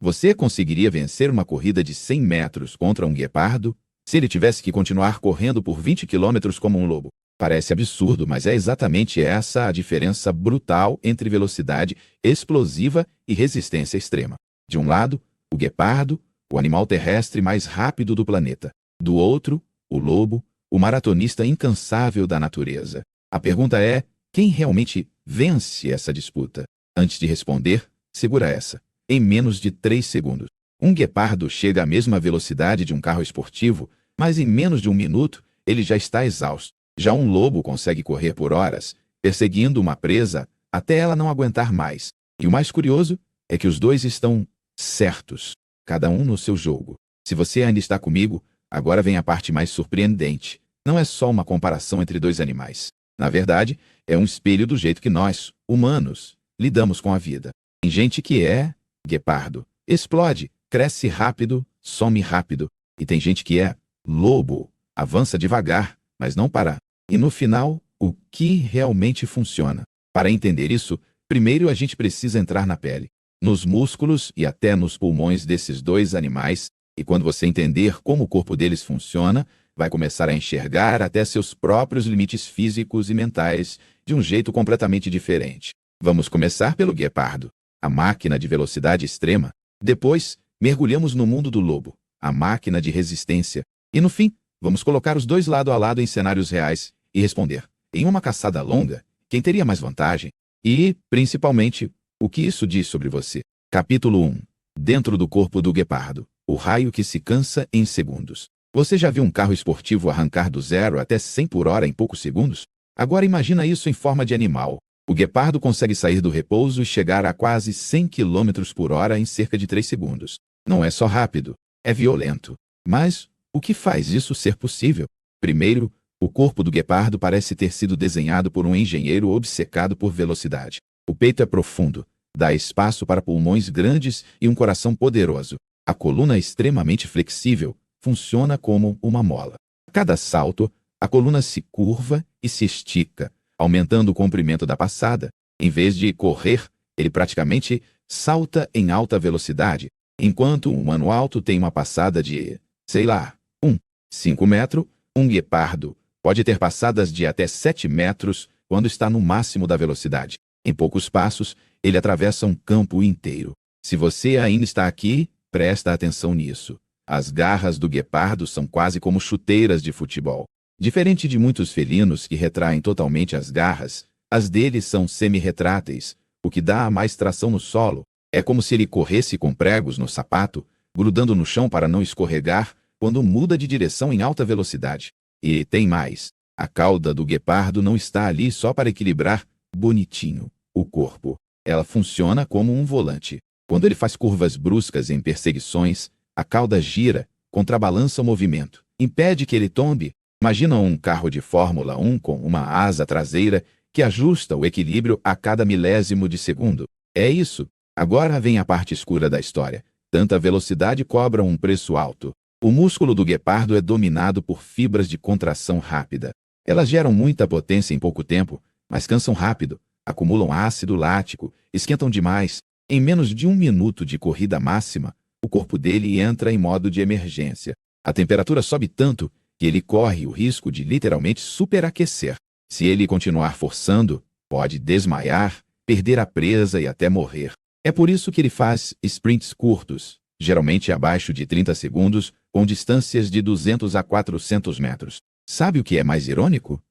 Você conseguiria vencer uma corrida de 100 metros contra um guepardo se ele tivesse que continuar correndo por 20 quilômetros como um lobo? Parece absurdo, mas é exatamente essa a diferença brutal entre velocidade explosiva e resistência extrema. De um lado, o guepardo, o animal terrestre mais rápido do planeta. Do outro, o lobo, o maratonista incansável da natureza. A pergunta é: quem realmente vence essa disputa? Antes de responder, segura essa. Em menos de 3 segundos. Um guepardo chega à mesma velocidade de um carro esportivo, mas em menos de 1 minuto ele já está exausto. Já um lobo consegue correr por horas, perseguindo uma presa até ela não aguentar mais. E o mais curioso é que os dois estão certos, cada um no seu jogo. Se você ainda está comigo, agora vem a parte mais surpreendente. Não é só uma comparação entre dois animais. Na verdade, é um espelho do jeito que nós, humanos, lidamos com a vida. Tem gente que é guepardo, explode, cresce rápido, some rápido. E tem gente que é lobo, avança devagar, mas não para. E no final, o que realmente funciona? Para entender isso, primeiro a gente precisa entrar na pele, nos músculos e até nos pulmões desses dois animais, e quando você entender como o corpo deles funciona, vai começar a enxergar até seus próprios limites físicos e mentais de um jeito completamente diferente. Vamos começar pelo guepardo, a máquina de velocidade extrema. Depois, mergulhamos no mundo do lobo, a máquina de resistência. E no fim, vamos colocar os dois lado a lado em cenários reais e responder, em uma caçada longa, quem teria mais vantagem? E, principalmente, o que isso diz sobre você? Capítulo 1. Dentro do corpo do guepardo, o raio que se cansa em segundos. Você já viu um carro esportivo arrancar do 0 até 100 por hora em poucos segundos? Agora imagina isso em forma de animal. O guepardo consegue sair do repouso e chegar a quase 100 km por hora em cerca de 3 segundos. Não é só rápido, é violento. Mas o que faz isso ser possível? Primeiro, o corpo do guepardo parece ter sido desenhado por um engenheiro obcecado por velocidade. O peito é profundo, dá espaço para pulmões grandes e um coração poderoso. A coluna é extremamente flexível, funciona como uma mola. A cada salto, a coluna se curva e se estica, aumentando o comprimento da passada. Em vez de correr, ele praticamente salta em alta velocidade, enquanto um humano alto tem uma passada de, 5 metros, um guepardo pode ter passadas de até 7 metros quando está no máximo da velocidade. Em poucos passos, ele atravessa um campo inteiro. Se você ainda está aqui, presta atenção nisso. As garras do guepardo são quase como chuteiras de futebol. Diferente de muitos felinos que retraem totalmente as garras, as deles são semi-retráteis, o que dá mais tração no solo. É como se ele corresse com pregos no sapato, grudando no chão para não escorregar quando muda de direção em alta velocidade. E tem mais. A cauda do guepardo não está ali só para equilibrar bonitinho o corpo. Ela funciona como um volante. Quando ele faz curvas bruscas em perseguições, a cauda gira, contrabalança o movimento, impede que ele tombe. Imagina um carro de Fórmula 1 com uma asa traseira que ajusta o equilíbrio a cada milésimo de segundo. É isso. Agora vem a parte escura da história. Tanta velocidade cobra um preço alto. O músculo do guepardo é dominado por fibras de contração rápida. Elas geram muita potência em pouco tempo, mas cansam rápido, acumulam ácido lático, esquentam demais. Em menos de 1 minuto de corrida máxima, o corpo dele entra em modo de emergência. A temperatura sobe tanto que ele corre o risco de literalmente superaquecer. Se ele continuar forçando, pode desmaiar, perder a presa e até morrer. É por isso que ele faz sprints curtos, geralmente abaixo de 30 segundos, com distâncias de 200 a 400 metros. Sabe o que é mais irônico?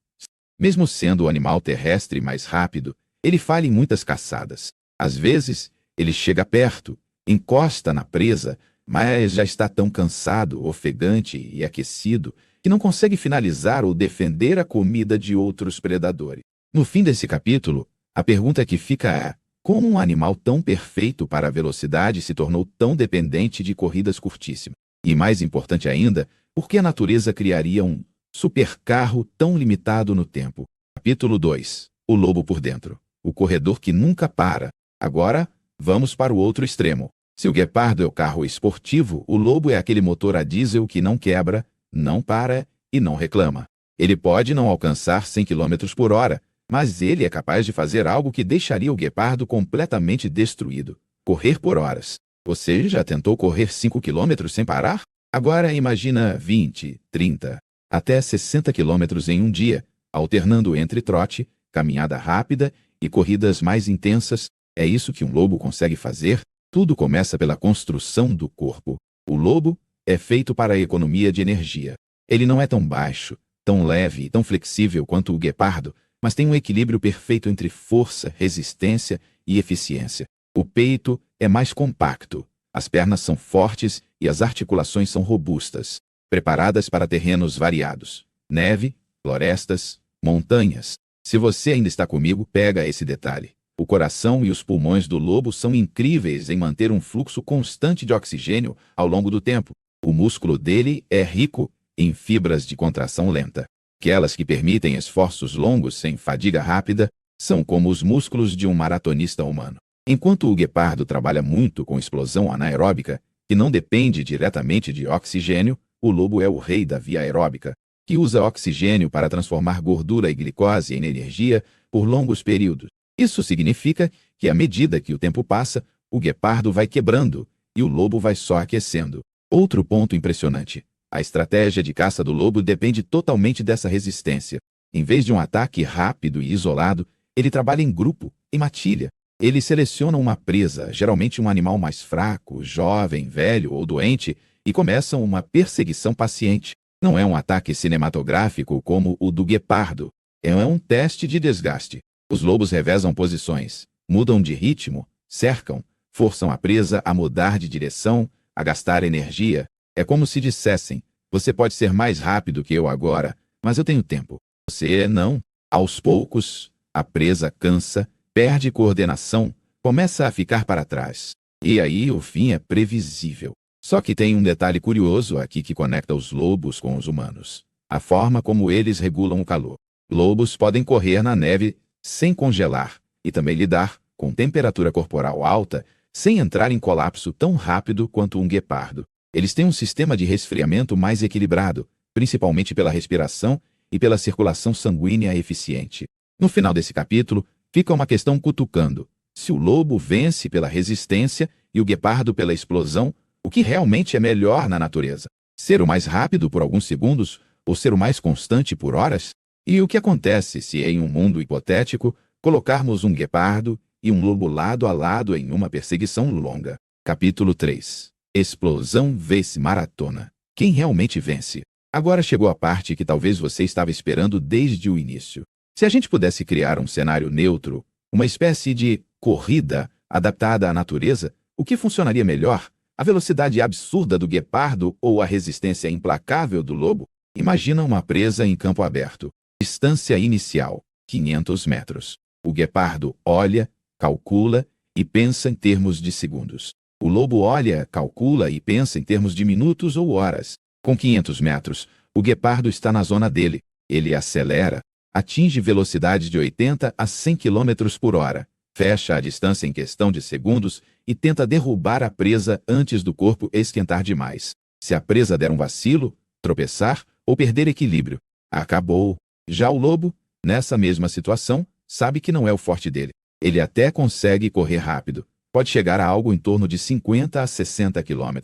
Mesmo sendo o animal terrestre mais rápido, ele falha em muitas caçadas. Às vezes, ele chega perto, encosta na presa, mas já está tão cansado, ofegante e aquecido que não consegue finalizar ou defender a comida de outros predadores. No fim desse capítulo, a pergunta que fica é: como um animal tão perfeito para a velocidade se tornou tão dependente de corridas curtíssimas? E mais importante ainda, por que a natureza criaria um supercarro tão limitado no tempo? Capítulo 2. O lobo por dentro. O corredor que nunca para. Agora, vamos para o outro extremo. Se o guepardo é o carro esportivo, o lobo é aquele motor a diesel que não quebra, não para e não reclama. Ele pode não alcançar 100 km por hora, mas ele é capaz de fazer algo que deixaria o guepardo completamente destruído: correr por horas. Você já tentou correr 5 quilômetros sem parar? Agora imagina 20, 30, até 60 quilômetros em um dia, alternando entre trote, caminhada rápida e corridas mais intensas. É isso que um lobo consegue fazer? Tudo começa pela construção do corpo. O lobo é feito para a economia de energia. Ele não é tão baixo, tão leve e tão flexível quanto o guepardo, mas tem um equilíbrio perfeito entre força, resistência e eficiência. O peito é mais compacto, as pernas são fortes e as articulações são robustas, preparadas para terrenos variados: neve, florestas, montanhas. Se você ainda está comigo, pega esse detalhe. O coração e os pulmões do lobo são incríveis em manter um fluxo constante de oxigênio ao longo do tempo. O músculo dele é rico em fibras de contração lenta. Aquelas que permitem esforços longos sem fadiga rápida são como os músculos de um maratonista humano. Enquanto o guepardo trabalha muito com explosão anaeróbica, que não depende diretamente de oxigênio, o lobo é o rei da via aeróbica, que usa oxigênio para transformar gordura e glicose em energia por longos períodos. Isso significa que, à medida que o tempo passa, o guepardo vai quebrando e o lobo vai só aquecendo. Outro ponto impressionante: a estratégia de caça do lobo depende totalmente dessa resistência. Em vez de um ataque rápido e isolado, ele trabalha em grupo, em matilha. Ele seleciona uma presa, geralmente um animal mais fraco, jovem, velho ou doente, e começa uma perseguição paciente. Não é um ataque cinematográfico como o do guepardo. É um teste de desgaste. Os lobos revezam posições, mudam de ritmo, cercam, forçam a presa a mudar de direção, a gastar energia. É como se dissessem: você pode ser mais rápido que eu agora, mas eu tenho tempo. Você não. Aos poucos, a presa cansa, perde coordenação, começa a ficar para trás. E aí o fim é previsível. Só que tem um detalhe curioso aqui que conecta os lobos com os humanos: a forma como eles regulam o calor. Lobos podem correr na neve sem congelar e também lidar com temperatura corporal alta sem entrar em colapso tão rápido quanto um guepardo. Eles têm um sistema de resfriamento mais equilibrado, principalmente pela respiração e pela circulação sanguínea eficiente. No final desse capítulo, fica uma questão cutucando: se o lobo vence pela resistência e o guepardo pela explosão, o que realmente é melhor na natureza? Ser o mais rápido por alguns segundos ou ser o mais constante por horas? E o que acontece se, em um mundo hipotético, colocarmos um guepardo e um lobo lado a lado em uma perseguição longa? Capítulo 3. Explosão vs maratona. Quem realmente vence? Agora chegou a parte que talvez você estava esperando desde o início. Se a gente pudesse criar um cenário neutro, uma espécie de corrida adaptada à natureza, o que funcionaria melhor? A velocidade absurda do guepardo ou a resistência implacável do lobo? Imagina uma presa em campo aberto. Distância inicial: 500 metros. O guepardo olha, calcula e pensa em termos de segundos. O lobo olha, calcula e pensa em termos de minutos ou horas. Com 500 metros, o guepardo está na zona dele. Ele acelera, atinge velocidade de 80 a 100 km por hora, fecha a distância em questão de segundos e tenta derrubar a presa antes do corpo esquentar demais. Se a presa der um vacilo, tropeçar ou perder equilíbrio, acabou. Já o lobo, nessa mesma situação, sabe que não é o forte dele. Ele até consegue correr rápido. Pode chegar a algo em torno de 50 a 60 km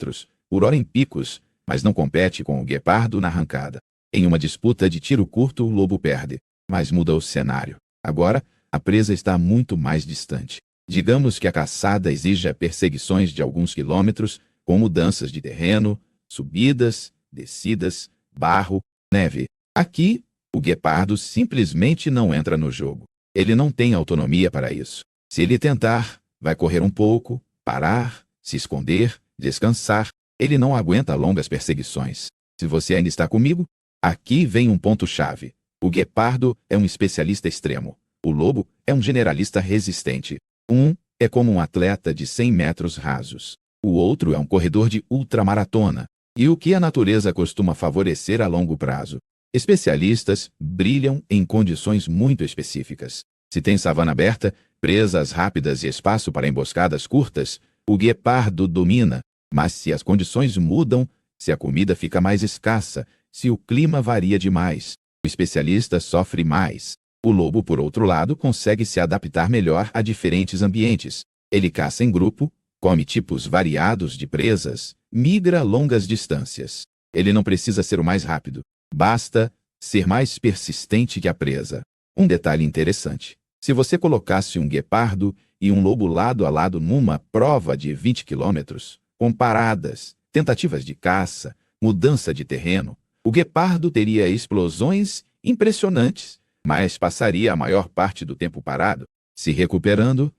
por hora em picos, mas não compete com o guepardo na arrancada. Em uma disputa de tiro curto, o lobo perde. Mas muda o cenário. Agora, a presa está muito mais distante. Digamos que a caçada exija perseguições de alguns quilômetros, com mudanças de terreno, subidas, descidas, barro, neve. Aqui, o guepardo simplesmente não entra no jogo. Ele não tem autonomia para isso. Se ele tentar, vai correr um pouco, parar, se esconder, descansar. Ele não aguenta longas perseguições. Se você ainda está comigo, aqui vem um ponto-chave. O guepardo é um especialista extremo. O lobo é um generalista resistente. Um é como um atleta de 100 metros rasos. O outro é um corredor de ultramaratona. E o que a natureza costuma favorecer a longo prazo? Especialistas brilham em condições muito específicas. Se tem savana aberta, presas rápidas e espaço para emboscadas curtas, o guepardo domina. Mas se as condições mudam, se a comida fica mais escassa, se o clima varia demais, o especialista sofre mais. O lobo, por outro lado, consegue se adaptar melhor a diferentes ambientes. Ele caça em grupo, come tipos variados de presas, migra longas distâncias. Ele não precisa ser o mais rápido, basta ser mais persistente que a presa. Um detalhe interessante: se você colocasse um guepardo e um lobo lado a lado numa prova de 20 quilômetros, com paradas, tentativas de caça, mudança de terreno, o guepardo teria explosões impressionantes, mas passaria a maior parte do tempo parado, se recuperando.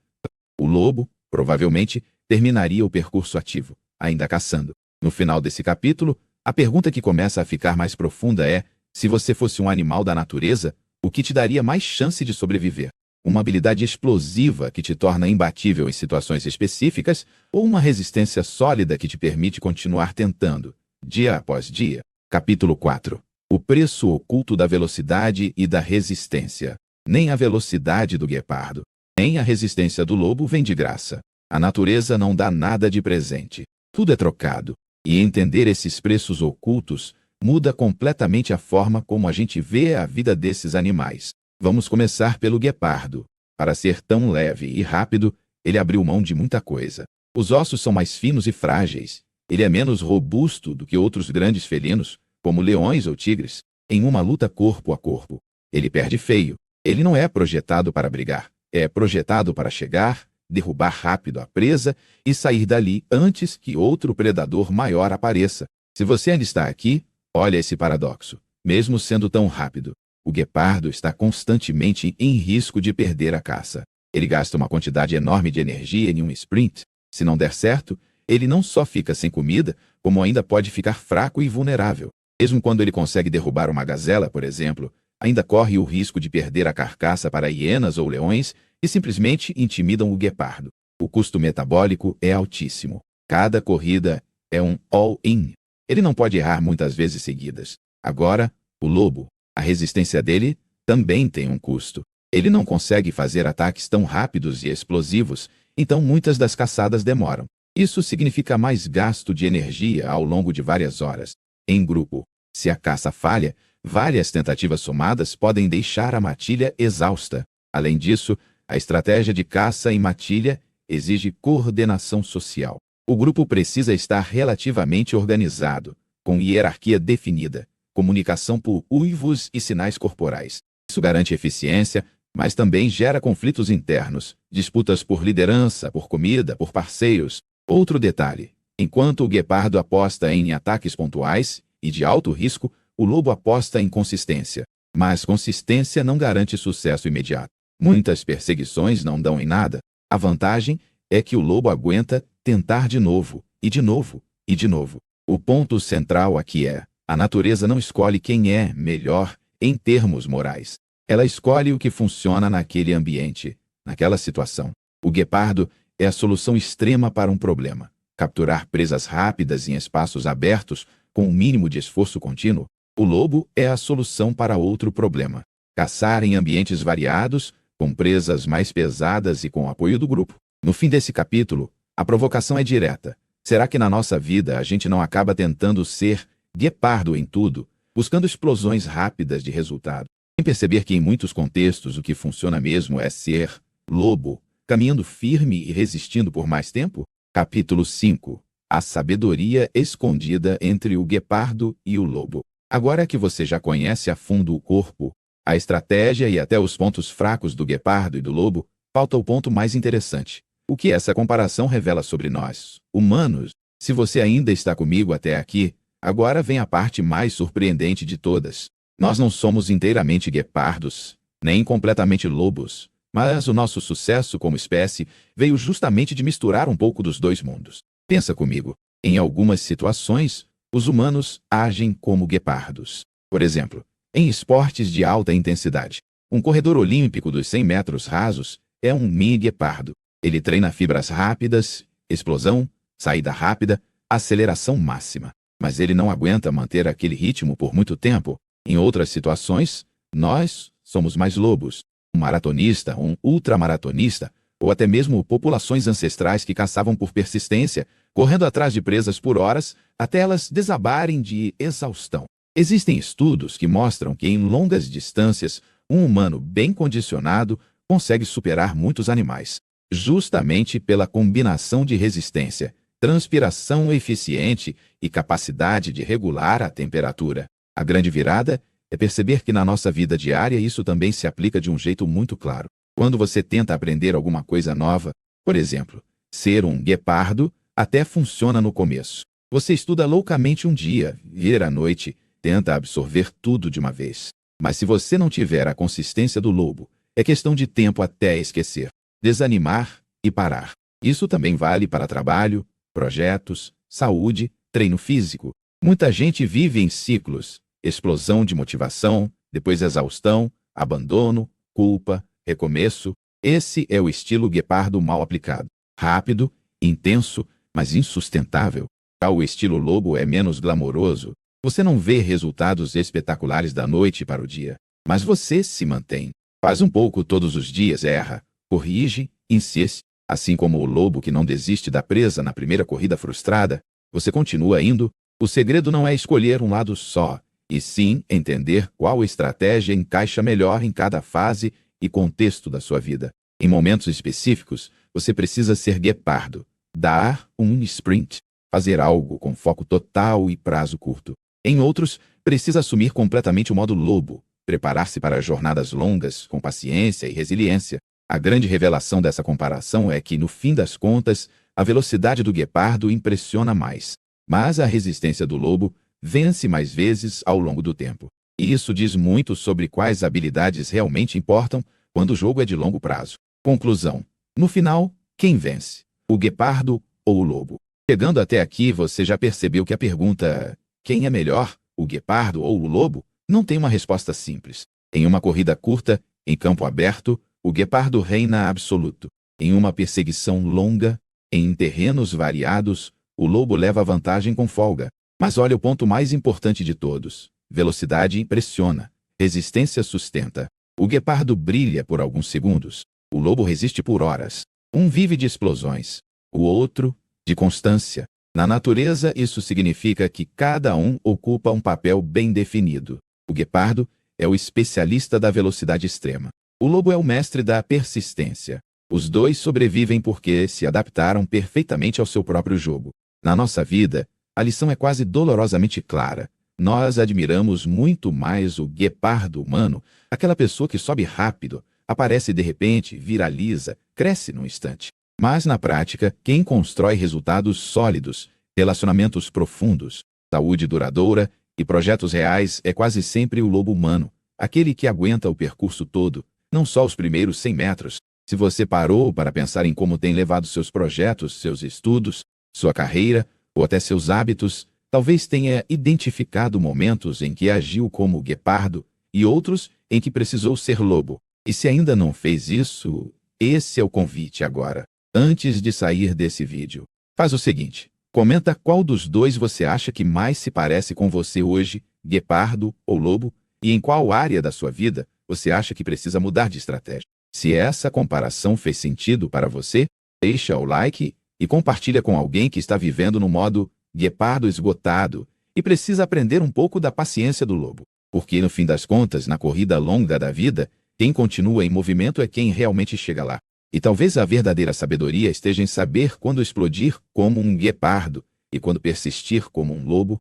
O lobo, provavelmente, terminaria o percurso ativo, ainda caçando. No final desse capítulo, a pergunta que começa a ficar mais profunda é: se você fosse um animal da natureza, o que te daria mais chance de sobreviver? Uma habilidade explosiva que te torna imbatível em situações específicas ou uma resistência sólida que te permite continuar tentando, dia após dia? Capítulo 4. O preço oculto da velocidade e da resistência. Nem a velocidade do guepardo, nem a resistência do lobo vem de graça. A natureza não dá nada de presente. Tudo é trocado. E entender esses preços ocultos muda completamente a forma como a gente vê a vida desses animais. Vamos começar pelo guepardo. Para ser tão leve e rápido, ele abriu mão de muita coisa. Os ossos são mais finos e frágeis. Ele é menos robusto do que outros grandes felinos, como leões ou tigres. Em uma luta corpo a corpo, ele perde feio. Ele não é projetado para brigar. É projetado para chegar, derrubar rápido a presa e sair dali antes que outro predador maior apareça. Se você ainda está aqui, olha esse paradoxo. Mesmo sendo tão rápido, o guepardo está constantemente em risco de perder a caça. Ele gasta uma quantidade enorme de energia em um sprint. Se não der certo, ele não só fica sem comida, como ainda pode ficar fraco e vulnerável. Mesmo quando ele consegue derrubar uma gazela, por exemplo, ainda corre o risco de perder a carcaça para hienas ou leões que simplesmente intimidam o guepardo. O custo metabólico é altíssimo. Cada corrida é um all-in. Ele não pode errar muitas vezes seguidas. Agora, o lobo, a resistência dele também tem um custo. Ele não consegue fazer ataques tão rápidos e explosivos, então muitas das caçadas demoram. Isso significa mais gasto de energia ao longo de várias horas. Em grupo, se a caça falha, várias tentativas somadas podem deixar a matilha exausta. Além disso, a estratégia de caça em matilha exige coordenação social. O grupo precisa estar relativamente organizado, com hierarquia definida, comunicação por uivos e sinais corporais. Isso garante eficiência, mas também gera conflitos internos, disputas por liderança, por comida, por parceiros. Outro detalhe: enquanto o guepardo aposta em ataques pontuais e de alto risco, o lobo aposta em consistência. Mas consistência não garante sucesso imediato. Muitas perseguições não dão em nada. A vantagem é que o lobo aguenta tentar de novo, e de novo, e de novo. O ponto central aqui é: a natureza não escolhe quem é melhor em termos morais. Ela escolhe o que funciona naquele ambiente, naquela situação. O guepardo é a solução extrema para um problema. Capturar presas rápidas em espaços abertos com um mínimo de esforço contínuo. O lobo é a solução para outro problema. Caçar em ambientes variados, com presas mais pesadas e com o apoio do grupo. No fim desse capítulo, a provocação é direta. Será que na nossa vida a gente não acaba tentando ser guepardo em tudo, buscando explosões rápidas de resultado, sem perceber que em muitos contextos o que funciona mesmo é ser lobo, caminhando firme e resistindo por mais tempo? Capítulo 5. A sabedoria escondida entre o guepardo e o lobo. Agora que você já conhece a fundo o corpo, a estratégia e até os pontos fracos do guepardo e do lobo, falta o ponto mais interessante. O que essa comparação revela sobre nós, humanos? Se você ainda está comigo até aqui, agora vem a parte mais surpreendente de todas. Nós não somos inteiramente guepardos, nem completamente lobos, mas o nosso sucesso como espécie veio justamente de misturar um pouco dos dois mundos. Pensa comigo, em algumas situações, os humanos agem como guepardos. Por exemplo, em esportes de alta intensidade, um corredor olímpico dos 100 metros rasos é um mini guepardo. Ele treina fibras rápidas, explosão, saída rápida, aceleração máxima. Mas ele não aguenta manter aquele ritmo por muito tempo. Em outras situações, nós somos mais lobos. Um maratonista, um ultramaratonista, ou até mesmo populações ancestrais que caçavam por persistência, correndo atrás de presas por horas, até elas desabarem de exaustão. Existem estudos que mostram que em longas distâncias, um humano bem condicionado consegue superar muitos animais. justamente pela combinação de resistência, transpiração eficiente e capacidade de regular a temperatura. A grande virada é perceber que na nossa vida diária isso também se aplica de um jeito muito claro. Quando você tenta aprender alguma coisa nova, por exemplo, ser um guepardo, até funciona no começo. Você estuda loucamente um dia, vira à noite, tenta absorver tudo de uma vez. Mas se você não tiver a consistência do lobo, é questão de tempo até esquecer, desanimar e parar. Isso também vale para trabalho, projetos, saúde, treino físico. Muita gente vive em ciclos: explosão de motivação, depois exaustão, abandono, culpa, recomeço. Esse é o estilo guepardo mal aplicado. Rápido, intenso, mas insustentável. Já o estilo lobo é menos glamouroso. Você não vê resultados espetaculares da noite para o dia, mas você se mantém. Faz um pouco todos os dias, erra, corrige, insiste. Assim como o lobo que não desiste da presa na primeira corrida frustrada, você continua indo. O segredo não é escolher um lado só, e sim entender qual estratégia encaixa melhor em cada fase e contexto da sua vida. Em momentos específicos, você precisa ser guepardo, dar um sprint, fazer algo com foco total e prazo curto. Em outros, precisa assumir completamente o modo lobo, preparar-se para jornadas longas, com paciência e resiliência. A grande revelação dessa comparação é que, no fim das contas, a velocidade do guepardo impressiona mais, mas a resistência do lobo vence mais vezes ao longo do tempo. E isso diz muito sobre quais habilidades realmente importam quando o jogo é de longo prazo. Conclusão: no final, quem vence? O guepardo ou o lobo? Chegando até aqui, você já percebeu que a pergunta "quem é melhor, o guepardo ou o lobo?" não tem uma resposta simples. Em uma corrida curta, em campo aberto, o guepardo reina absoluto. Em uma perseguição longa, em terrenos variados, o lobo leva vantagem com folga. Mas olha o ponto mais importante de todos: velocidade impressiona, resistência sustenta. O guepardo brilha por alguns segundos, o lobo resiste por horas. Um vive de explosões, o outro de constância. Na natureza, isso significa que cada um ocupa um papel bem definido. O guepardo é o especialista da velocidade extrema. O lobo é o mestre da persistência. Os dois sobrevivem porque se adaptaram perfeitamente ao seu próprio jogo. Na nossa vida, a lição é quase dolorosamente clara. Nós admiramos muito mais o guepardo humano, aquela pessoa que sobe rápido, aparece de repente, viraliza, cresce num instante. Mas, na prática, quem constrói resultados sólidos, relacionamentos profundos, saúde duradoura e projetos reais é quase sempre o lobo humano, aquele que aguenta o percurso todo, não só os primeiros 100 metros. Se você parou para pensar em como tem levado seus projetos, seus estudos, sua carreira ou até seus hábitos, talvez tenha identificado momentos em que agiu como guepardo e outros em que precisou ser lobo. E se ainda não fez isso, esse é o convite agora. Antes de sair desse vídeo, faz o seguinte: comenta qual dos dois você acha que mais se parece com você hoje, guepardo ou lobo, e em qual área da sua vida você acha que precisa mudar de estratégia. Se essa comparação fez sentido para você, deixa o like e compartilha com alguém que está vivendo no modo guepardo esgotado e precisa aprender um pouco da paciência do lobo. Porque, no fim das contas, na corrida longa da vida, quem continua em movimento é quem realmente chega lá. E talvez a verdadeira sabedoria esteja em saber quando explodir como um guepardo e quando persistir como um lobo,